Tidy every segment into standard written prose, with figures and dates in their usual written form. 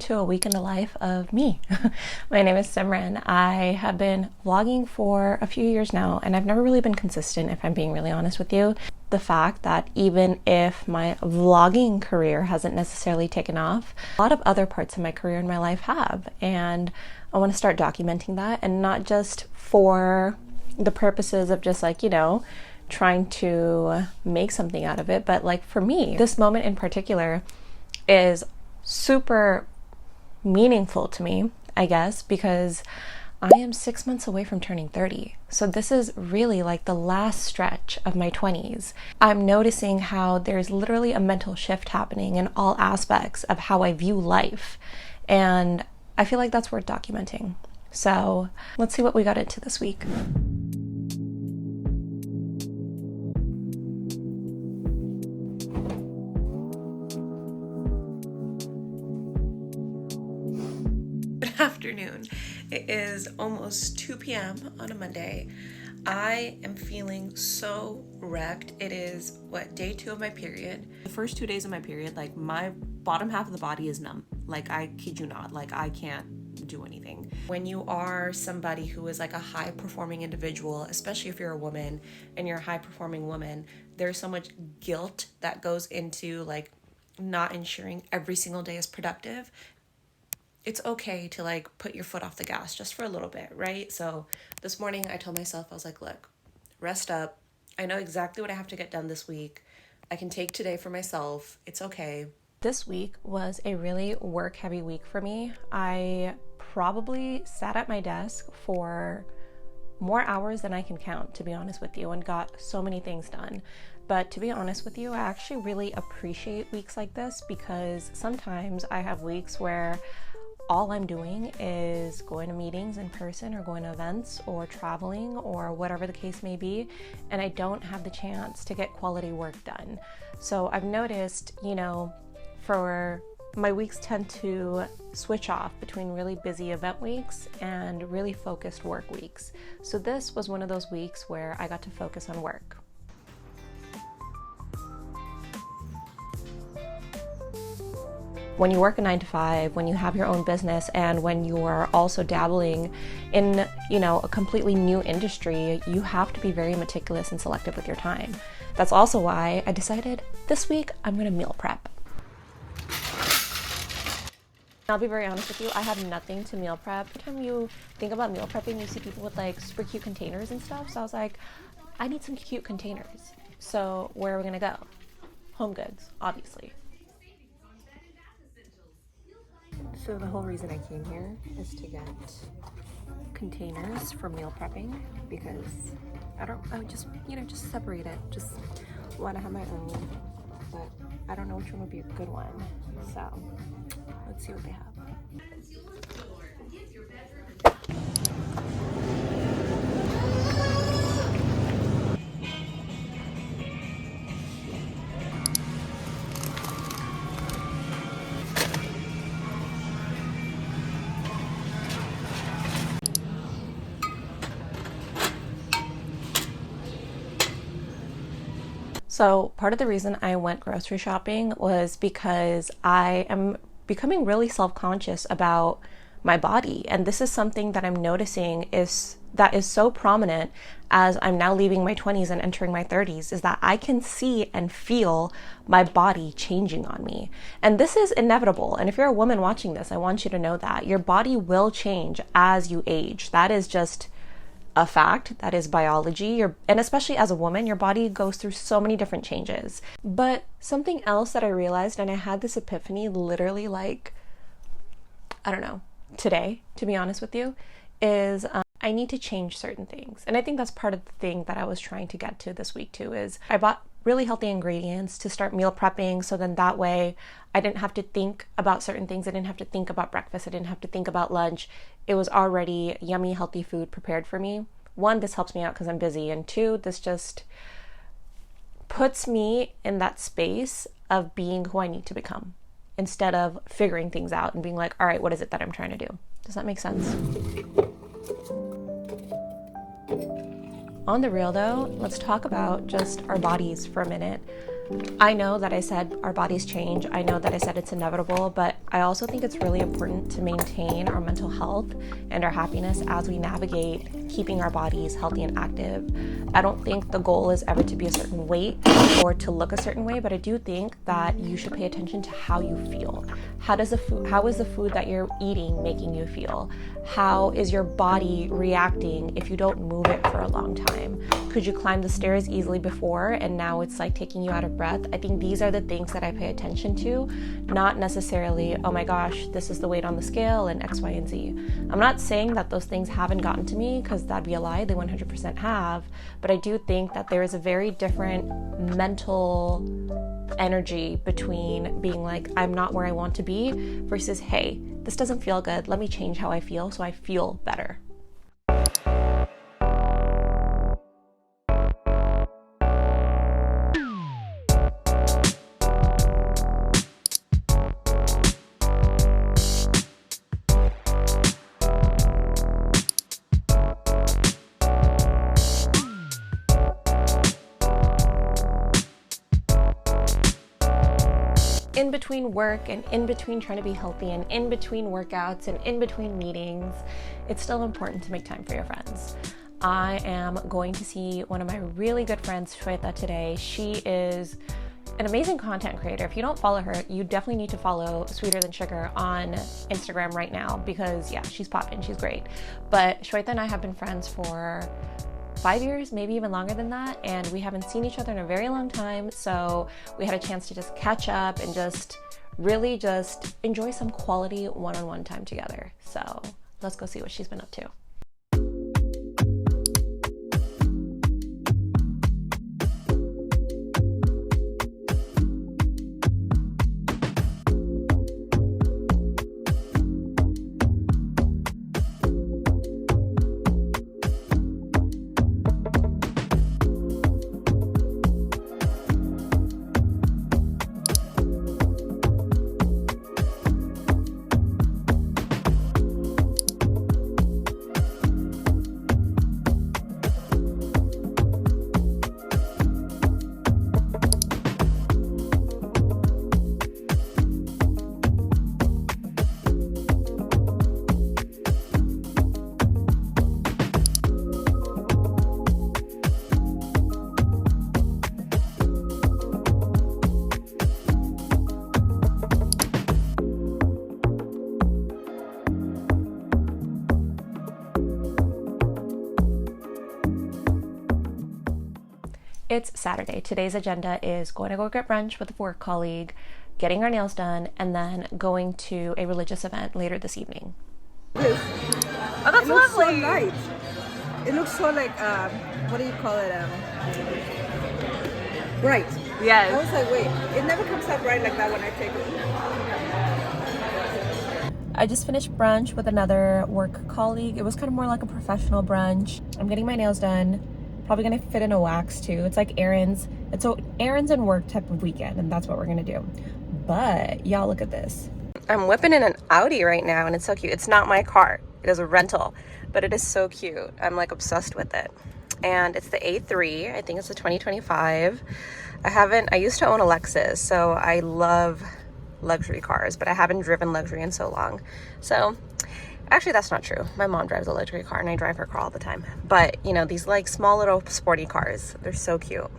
To a week in the life of me. My name is Simran. I have been vlogging for a few years now, and I've never really been consistent, if I'm being really honest with you. The fact that even if my vlogging career hasn't necessarily taken off, a lot of other parts of my career and my life have, and I want to start documenting that, and not just for the purposes of just like, trying to make something out of it, but like for me, this moment in particular is super meaningful to me, I guess, because I am 6 months away from turning 30. So this is really like the last stretch of my 20s. I'm noticing how there's literally a mental shift happening in all aspects of how I view life. And I feel like that's worth documenting. So let's see what we got into this week. Afternoon. It is almost 2 p.m. on a Monday. I am feeling so wrecked. It is day 2 of my period. The first 2 days of my period, like my bottom half of the body is numb. Like I kid you not, like I can't do anything. When you are somebody who is like a high performing individual, especially if you're a woman and you're a high performing woman, there's so much guilt that goes into like not ensuring every single day is productive. It's okay to like put your foot off the gas just for a little bit, right? So this morning I told myself, I was like, look, rest up. I know exactly what I have to get done this week. I can take today for myself. It's okay. This week was a really work heavy week for me. I probably sat at my desk for more hours than I can count, to be honest with you, and got so many things done. But to be honest with you, I actually really appreciate weeks like this, because sometimes I have weeks where all I'm doing is going to meetings in person or going to events or traveling or whatever the case may be, and I don't have the chance to get quality work done. So I've noticed, for my weeks tend to switch off between really busy event weeks and really focused work weeks. So this was one of those weeks where I got to focus on work. When you work a 9-to-5, when you have your own business, and when you are also dabbling in, a completely new industry, you have to be very meticulous and selective with your time. That's also why I decided this week I'm gonna meal prep. I'll be very honest with you, I have nothing to meal prep. Every time you think about meal prepping, you see people with like super cute containers and stuff. So I was like, I need some cute containers. So where are we gonna go? Home Goods, obviously. So the whole reason I came here is to get containers for meal prepping, because I would just separate it. Just want to have my own, but I don't know which one would be a good one. So let's see what they have. So part of the reason I went grocery shopping was because I am becoming really self-conscious about my body. And this is something that I'm noticing is so prominent as I'm now leaving my 20s and entering my 30s, is that I can see and feel my body changing on me. And this is inevitable. And if you're a woman watching this, I want you to know that your body will change as you age. That is just a fact. That is biology. And especially as a woman, your body goes through so many different changes. But something else that I realized, and I had this epiphany literally like, I don't know, today, to be honest with you, is I need to change certain things. And I think that's part of the thing that I was trying to get to this week too, is I bought really healthy ingredients, to start meal prepping, so then that way I didn't have to think about certain things. I didn't have to think about breakfast. I didn't have to think about lunch. It was already yummy, healthy food prepared for me. One, this helps me out because I'm busy, and two, this just puts me in that space of being who I need to become instead of figuring things out and being like, all right, what is it that I'm trying to do? Does that make sense? On the real though, let's talk about just our bodies for a minute. I know that I said our bodies change. I know that I said it's inevitable, but I also think it's really important to maintain our mental health and our happiness as we navigate keeping our bodies healthy and active. I don't think the goal is ever to be a certain weight or to look a certain way, but I do think that you should pay attention to how you feel. How is the food that you're eating making you feel? How is your body reacting if you don't move it for a long time? Could you climb the stairs easily before and now it's like taking you out of breath? I think these are the things that I pay attention to, not necessarily, oh my gosh, this is the weight on the scale and X, Y, and Z. I'm not saying that those things haven't gotten to me, because that'd be a lie. They 100% have. But I do think that there is a very different mental energy between being like, I'm not where I want to be, versus, hey, this doesn't feel good. Let me change how I feel so I feel better. In between work and in between trying to be healthy and in between workouts and in between meetings, it's still important to make time for your friends. I am going to see one of my really good friends, Shweta, today. She is an amazing content creator. If you don't follow her, you definitely need to follow Sweeter Than Sugar on Instagram right now, because yeah, she's popping, she's great. But Shweta and I have been friends for 5 years, maybe even longer than that, and we haven't seen each other in a very long time, so we had a chance to just catch up and just really just enjoy some quality one-on-one time together. So let's go see what she's been up to. It's Saturday. Today's agenda is going to go get brunch with a work colleague, getting our nails done, and then going to a religious event later this evening. Oh, that's lovely. So light. It looks so like, what do you call it? Bright. Yes. I was like, wait, it never comes out bright like that when I take it. I just finished brunch with another work colleague. It was kind of more like a professional brunch. I'm getting my nails done. Probably gonna fit in a wax too. It's like errands. It's an errands and work type of weekend, and that's what we're gonna do. But y'all, look at this. I'm whipping in an Audi right now, and it's so cute. It's not my car. It is a rental, but it is so cute. I'm like obsessed with it. And it's the A3. I think it's the 2025. I used to own a Lexus, so I love luxury cars, but I haven't driven luxury in so long. So actually, that's not true. My mom drives a luxury car and I drive her car all the time. But, you know, these like small little sporty cars, they're so cute.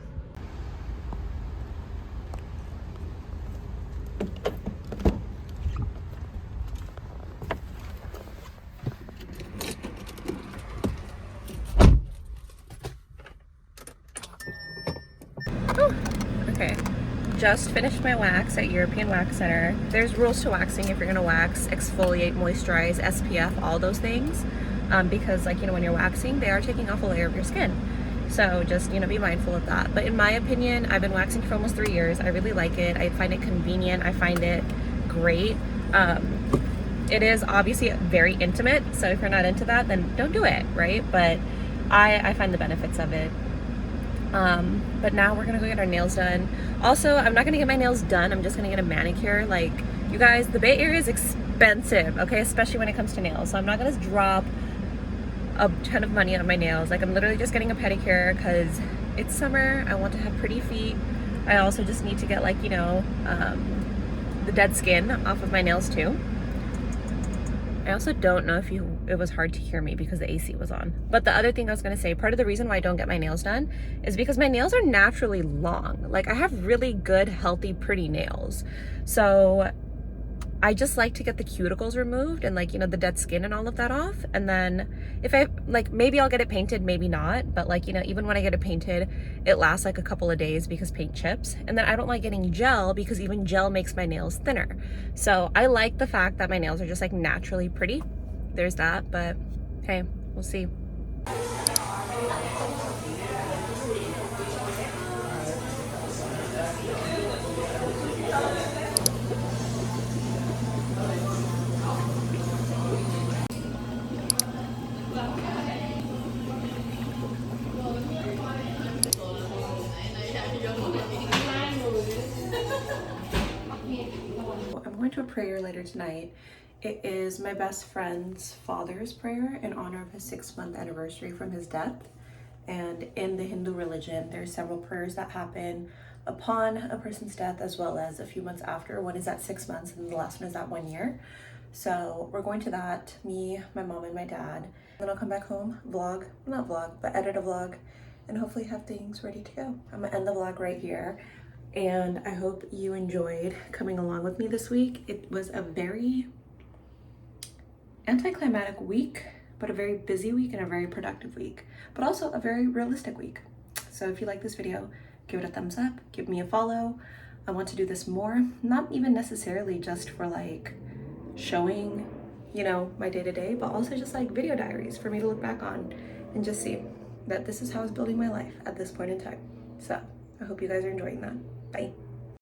Okay. Just finished my wax at European Wax Center. There's rules to waxing. If you're gonna wax, exfoliate, moisturize, SPF, all those things, because like, you know, when you're waxing, they are taking off a layer of your skin. So just, be mindful of that. But in my opinion, I've been waxing for almost 3 years. I really like it. I find it convenient. I find it great. It is obviously very intimate, so if you're not into that, then don't do it, right? But I find the benefits of it. But now we're gonna go get our nails done. Also, I'm not gonna get my nails done, I'm just gonna get a manicure. Like, you guys, the Bay Area is expensive, okay? Especially when it comes to nails. So I'm not gonna drop a ton of money on my nails. Like, I'm literally just getting a pedicure because it's summer. I want to have pretty feet. I also just need to get, like, the dead skin off of my nails too. I also don't know if it was hard to hear me because the AC was on. But the other thing I was gonna say, part of the reason why I don't get my nails done is because my nails are naturally long. Like, I have really good, healthy, pretty nails. So I just like to get the cuticles removed and, like, the dead skin and all of that off. And then if I, like, maybe I'll get it painted, maybe not. But, like, even when I get it painted, it lasts like a couple of days because paint chips. And then I don't like getting gel because even gel makes my nails thinner. So I like the fact that my nails are just, like, naturally pretty. There's that, but hey, we'll see. I'm going to a prayer later tonight. It is my best friend's father's prayer in honor of his 6-month anniversary from his death. And in the Hindu religion, there's several prayers that happen upon a person's death as well as a few months after. One is at 6 months and the last one is at 1 year. So we're going to that, me, my mom, and my dad. Then I'll come back home, edit a vlog, and hopefully have things ready to go. I'm gonna end the vlog right here. And I hope you enjoyed coming along with me this week. It was a very anticlimactic week, but a very busy week and a very productive week, but also a very realistic week. So if you like this video, give it a thumbs up, give me a follow. I want to do this more, not even necessarily just for, like, showing, my day-to-day, but also just like video diaries for me to look back on and just see that this is how I was building my life at this point in time. So I hope you guys are enjoying that. Bye.